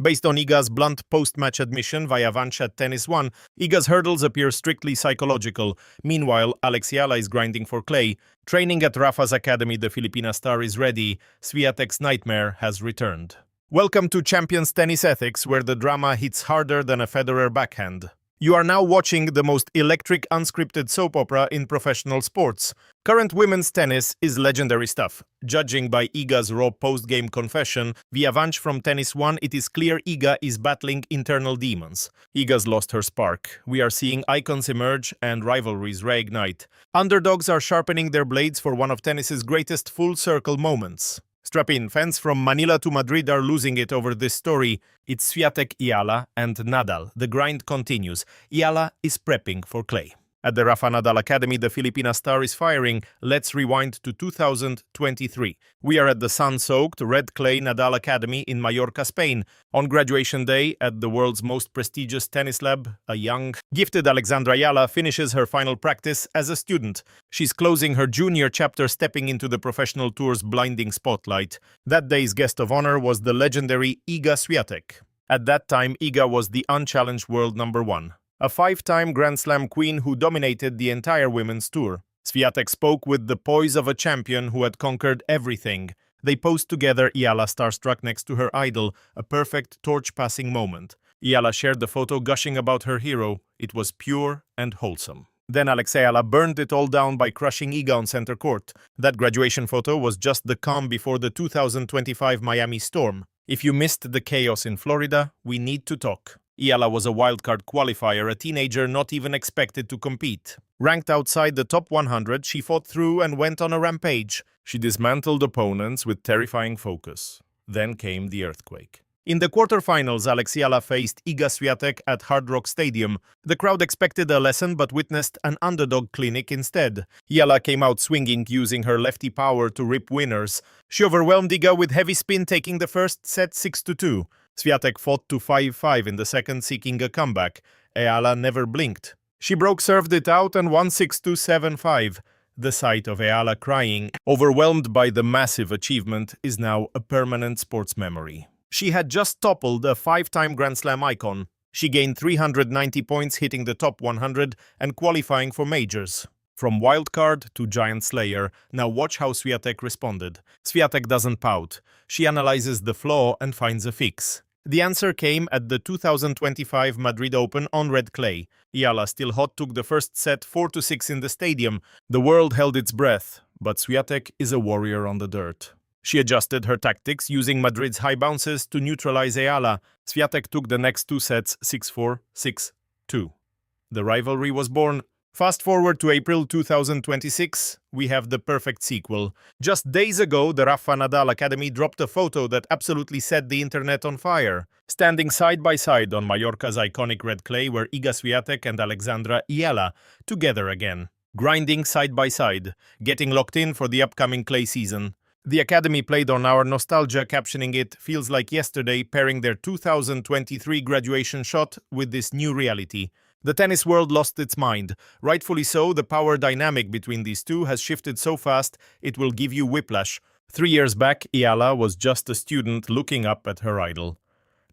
Based on Iga's blunt post-match admission via Vanch at Tennis One, Iga's hurdles appear strictly psychological. Meanwhile, Alex Eala is grinding for clay. Training at Rafa's academy, the Filipina star is ready. Swiatek's nightmare has returned. Welcome to Champions Tennis Ethics, where the drama hits harder than a Federer backhand. You are now watching the most electric unscripted soap opera in professional sports. Current women's tennis is legendary stuff. Judging by Iga's raw post-game confession via Vanch from Tennis One, it is clear Iga is battling internal demons. Iga's lost her spark. We are seeing icons emerge and rivalries reignite. Underdogs are sharpening their blades for one of tennis's greatest full-circle moments. Strap in, fans from Manila to Madrid are losing it over this story. It's Swiatek, Eala, and Nadal. The grind continues. Eala is prepping for clay. At the Rafael Nadal Academy, the Filipina star is firing. Let's rewind to 2023. We are at the sun-soaked red clay Nadal Academy in Mallorca, Spain. On graduation day at the world's most prestigious tennis lab, a young, gifted Alexandra Eala finishes her final practice as a student. She's closing her junior chapter, stepping into the professional tour's blinding spotlight. That day's guest of honor was the legendary Iga Swiatek. At that time, Iga was the unchallenged world number one. A five-time Grand Slam queen who dominated the entire women's tour. Swiatek spoke with the poise of a champion who had conquered everything. They posed together, Eala starstruck next to her idol, a perfect torch-passing moment. Eala shared the photo, gushing about her hero. It was pure and wholesome. Then Alex Eala burned it all down by crushing Iga on center court. That graduation photo was just the calm before the 2025 Miami storm. If you missed the chaos in Florida, we need to talk. Eala was a wildcard qualifier, a teenager not even expected to compete. Ranked outside the top 100, she fought through and went on a rampage. She dismantled opponents with terrifying focus. Then came the earthquake. In the quarterfinals, Alex Eala faced Iga Swiatek at Hard Rock Stadium. The crowd expected a lesson but witnessed an underdog clinic instead. Eala came out swinging, using her lefty power to rip winners. She overwhelmed Iga with heavy spin, taking the first set 6-2. Swiatek fought to 5-5 in the second, seeking a comeback. Eala never blinked. She served it out and won 6-2, 7-5. The sight of Eala crying, overwhelmed by the massive achievement, is now a permanent sports memory. She had just toppled a five-time Grand Slam icon. She gained 390 points, hitting the top 100 and qualifying for majors. From wildcard to giant slayer, now watch how Swiatek responded. Swiatek doesn't pout. She analyzes the flaw and finds a fix. The answer came at the 2025 Madrid Open on red clay. Eala, still hot, took the first set 4-6 in the stadium. The world held its breath, but Swiatek is a warrior on the dirt. She adjusted her tactics, using Madrid's high bounces to neutralize Eala. Swiatek took the next two sets 6-4, 6-2. The rivalry was born. Fast forward to April 2026, we have the perfect sequel. Just days ago, the Rafa Nadal Academy dropped a photo that absolutely set the internet on fire. Standing side by side on Mallorca's iconic red clay were Iga Swiatek and Alexandra Eala, together again. Grinding side by side, getting locked in for the upcoming clay season. The Academy played on our nostalgia, captioning it "Feels like yesterday," pairing their 2023 graduation shot with this new reality. The tennis world lost its mind. Rightfully so, the power dynamic between these two has shifted so fast it will give you whiplash. 3 years back, Eala was just a student looking up at her idol.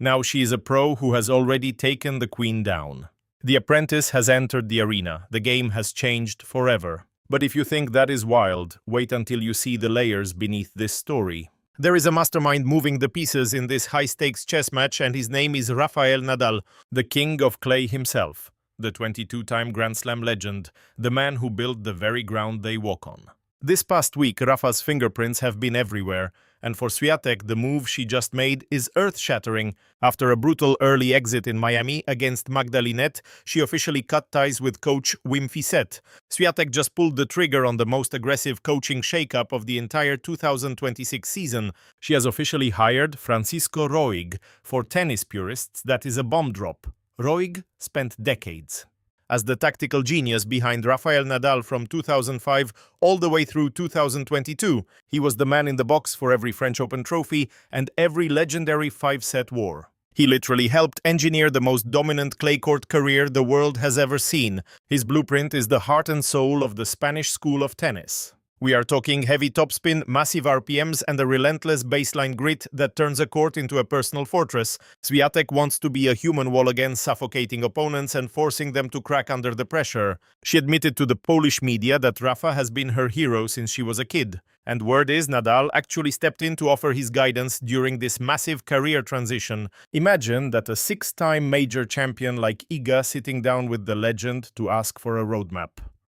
Now she is a pro who has already taken the queen down. The apprentice has entered the arena. The game has changed forever. But if you think that is wild, wait until you see the layers beneath this story. There is a mastermind moving the pieces in this high-stakes chess match, and his name is Rafael Nadal, the king of clay himself. The 22-time Grand Slam legend, the man who built the very ground they walk on. This past week, Rafa's fingerprints have been everywhere, and for Swiatek, the move she just made is earth-shattering. After a brutal early exit in Miami against Magdalinette, she officially cut ties with coach Wim Fissette. Swiatek just pulled the trigger on the most aggressive coaching shakeup of the entire 2026 season. She has officially hired Francisco Roig. For tennis purists, that is a bomb drop. Roig spent decades as the tactical genius behind Rafael Nadal from 2005 all the way through 2022. He was the man in the box for every French Open trophy and every legendary five-set war. He literally helped engineer the most dominant clay court career the world has ever seen. His blueprint is the heart and soul of the Spanish school of tennis. We are talking heavy topspin, massive RPMs, and a relentless baseline grit that turns a court into a personal fortress. Swiatek wants to be a human wall again, suffocating opponents and forcing them to crack under the pressure. She admitted to the Polish media that Rafa has been her hero since she was a kid. And word is Nadal actually stepped in to offer his guidance during this massive career transition. Imagine that a six-time major champion like Iga sitting down with the legend to ask for a roadmap.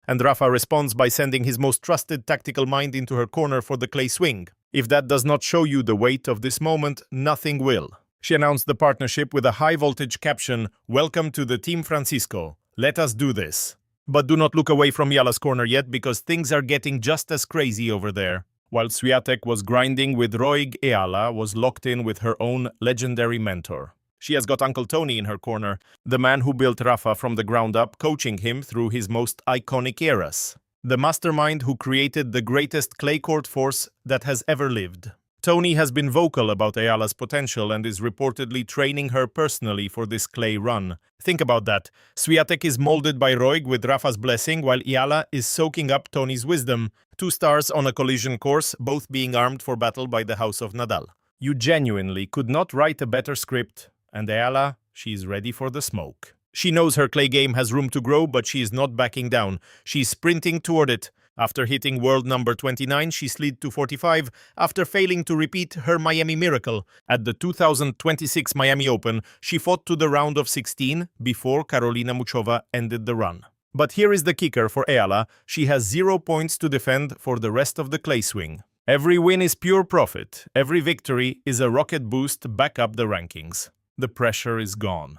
And Rafa responds by sending his most trusted tactical mind into her corner for the clay swing. If that does not show you the weight of this moment, nothing will. She announced the partnership with a high-voltage caption, "Welcome to the team, Francisco. Let us do this." But do not look away from Eala's corner yet, because things are getting just as crazy over there. While Swiatek was grinding with Roig, Eala was locked in with her own legendary mentor. She has got Uncle Toni in her corner, the man who built Rafa from the ground up, coaching him through his most iconic eras. The mastermind who created the greatest clay court force that has ever lived. Toni has been vocal about Eala's potential and is reportedly training her personally for this clay run. Think about that. Swiatek is molded by Roig with Rafa's blessing, while Eala is soaking up Toni's wisdom. 2 stars on a collision course, both being armed for battle by the house of Nadal. You genuinely could not write a better script. And Eala, she's ready for the smoke. She knows her clay game has room to grow, but she is not backing down. She's sprinting toward it. After hitting world number 29, she slid to 45 after failing to repeat her Miami miracle. At the 2026 Miami Open, she fought to the round of 16 before Karolina Muchova ended the run. But here is the kicker for Eala. She has 0 points to defend for the rest of the clay swing. Every win is pure profit. Every victory is a rocket boost back up the rankings. The pressure is gone.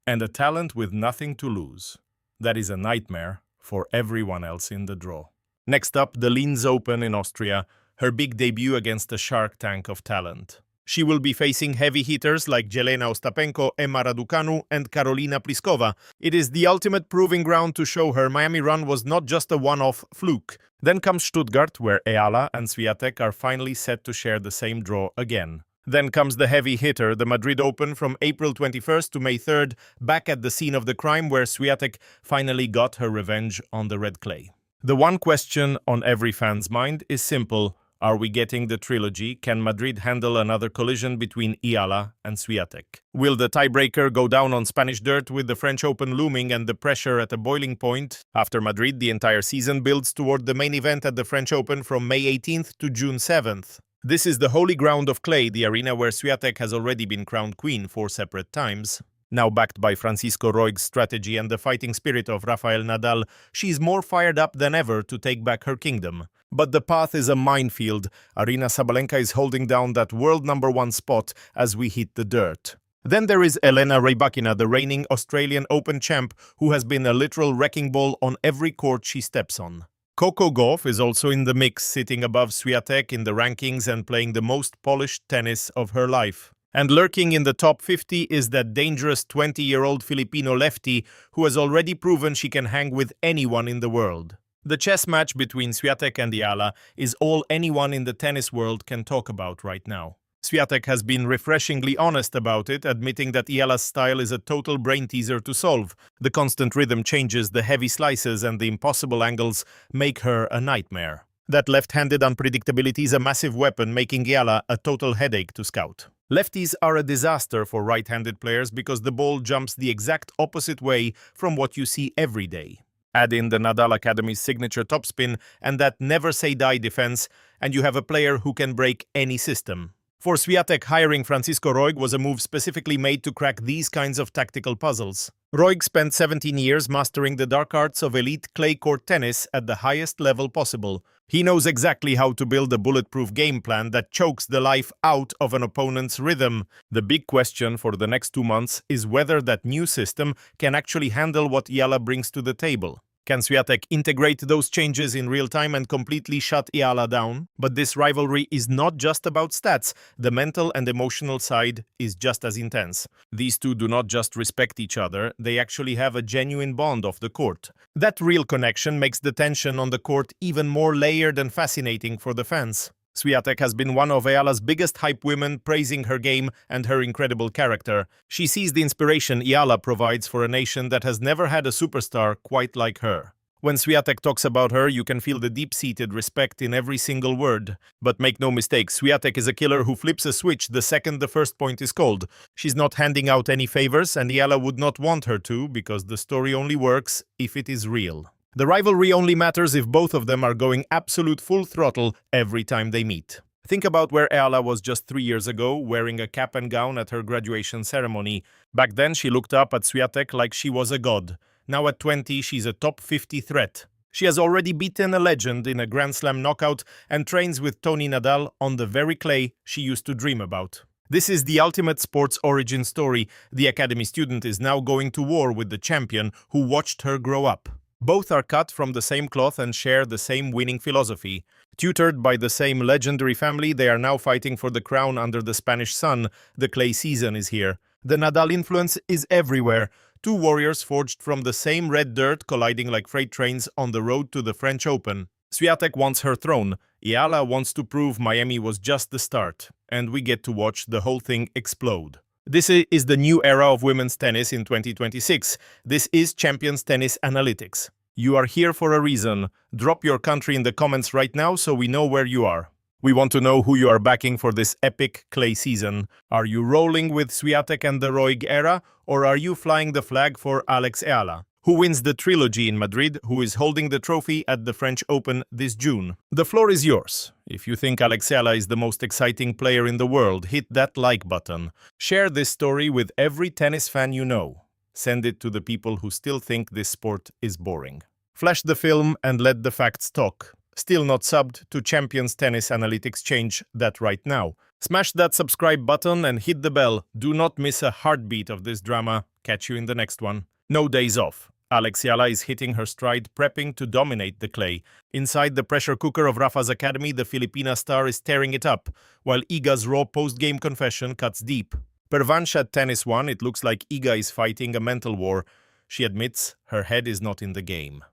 And a talent with nothing to lose. That is a nightmare for everyone else in the draw. Next up, the Linz Open in Austria, her big debut against a shark tank of talent. She will be facing heavy hitters like Jelena Ostapenko, Emma Raducanu, and Karolina Pliskova. It is the ultimate proving ground to show her Miami run was not just a one-off fluke. Then comes Stuttgart, where Eala and Swiatek are finally set to share the same draw again. Then comes the heavy hitter, the Madrid Open from April 21st to May 3rd, back at the scene of the crime where Swiatek finally got her revenge on the red clay. The one question on every fan's mind is simple. Are we getting the trilogy? Can Madrid handle another collision between Eala and Swiatek? Will the tiebreaker go down on Spanish dirt with the French Open looming and the pressure at a boiling point? After Madrid, the entire season builds toward the main event at the French Open from May 18th to June 7th. This is the holy ground of clay, the arena where Swiatek has already been crowned queen 4 separate times. Now backed by Francisco Roig's strategy and the fighting spirit of Rafael Nadal, she is more fired up than ever to take back her kingdom. But the path is a minefield. Aryna Sabalenka is holding down that world #1 spot as we hit the dirt. Then there is Elena Rybakina, the reigning Australian Open champ, who has been a literal wrecking ball on every court she steps on. Coco Gauff is also in the mix, sitting above Swiatek in the rankings and playing the most polished tennis of her life. And lurking in the top 50 is that dangerous 20-year-old Filipino lefty who has already proven she can hang with anyone in the world. The chess match between Swiatek and Eala is all anyone in the tennis world can talk about right now. Swiatek has been refreshingly honest about it, admitting that Eala's style is a total brain teaser to solve. The constant rhythm changes, the heavy slices, and the impossible angles make her a nightmare. That left-handed unpredictability is a massive weapon, making Eala a total headache to scout. Lefties are a disaster for right-handed players because the ball jumps the exact opposite way from what you see every day. Add in the Nadal Academy's signature topspin and that never-say-die defense, and you have a player who can break any system. For Swiatek, hiring Francisco Roig was a move specifically made to crack these kinds of tactical puzzles. Roig spent 17 years mastering the dark arts of elite clay court tennis at the highest level possible. He knows exactly how to build a bulletproof game plan that chokes the life out of an opponent's rhythm. The big question for the next 2 months is whether that new system can actually handle what Eala brings to the table. Can Swiatek integrate those changes in real time and completely shut Eala down? But this rivalry is not just about stats. The mental and emotional side is just as intense. These two do not just respect each other, they actually have a genuine bond off the court. That real connection makes the tension on the court even more layered and fascinating for the fans. Swiatek has been one of Eala's biggest hype women, praising her game and her incredible character. She sees the inspiration Eala provides for a nation that has never had a superstar quite like her. When Swiatek talks about her, you can feel the deep-seated respect in every single word. But make no mistake, Swiatek is a killer who flips a switch the second the first point is called. She's not handing out any favors, and Eala would not want her to, because the story only works if it is real. The rivalry only matters if both of them are going absolute full throttle every time they meet. Think about where Eala was just 3 years ago, wearing a cap and gown at her graduation ceremony. Back then, she looked up at Swiatek like she was a god. Now at 20, she's a top 50 threat. She has already beaten a legend in a Grand Slam knockout and trains with Toni Nadal on the very clay she used to dream about. This is the ultimate sports origin story. The academy student is now going to war with the champion who watched her grow up. Both are cut from the same cloth and share the same winning philosophy. Tutored by the same legendary family, they are now fighting for the crown under the Spanish sun. The clay season is here. The Nadal influence is everywhere. Two warriors forged from the same red dirt colliding like freight trains on the road to the French Open. Swiatek wants her throne. Eala wants to prove Miami was just the start. And we get to watch the whole thing explode. This is the new era of women's tennis in 2026. This is Champions Tennis Analytics. You are here for a reason. Drop your country in the comments right now so we know where you are. We want to know who you are backing for this epic clay season. Are you rolling with Swiatek and the Roig era, or are you flying the flag for Alex Eala, who wins the trilogy in Madrid, who is holding the trophy at the French Open this June? The floor is yours. If you think Alex Eala is the most exciting player in the world, hit that like button. Share this story with every tennis fan you know. Send it to the people who still think this sport is boring. Flash the film and let the facts talk. Still not subbed to Champions Tennis Analytics? Change that right now. Smash that subscribe button and hit the bell. Do not miss a heartbeat of this drama. Catch you in the next one. No days off. Alex Eala is hitting her stride, prepping to dominate the clay. Inside the pressure cooker of Rafa's academy, the Filipina star is tearing it up, while Iga's raw post-game confession cuts deep. Per Vanch at Tennis One, it looks like Iga is fighting a mental war. She admits her head is not in the game.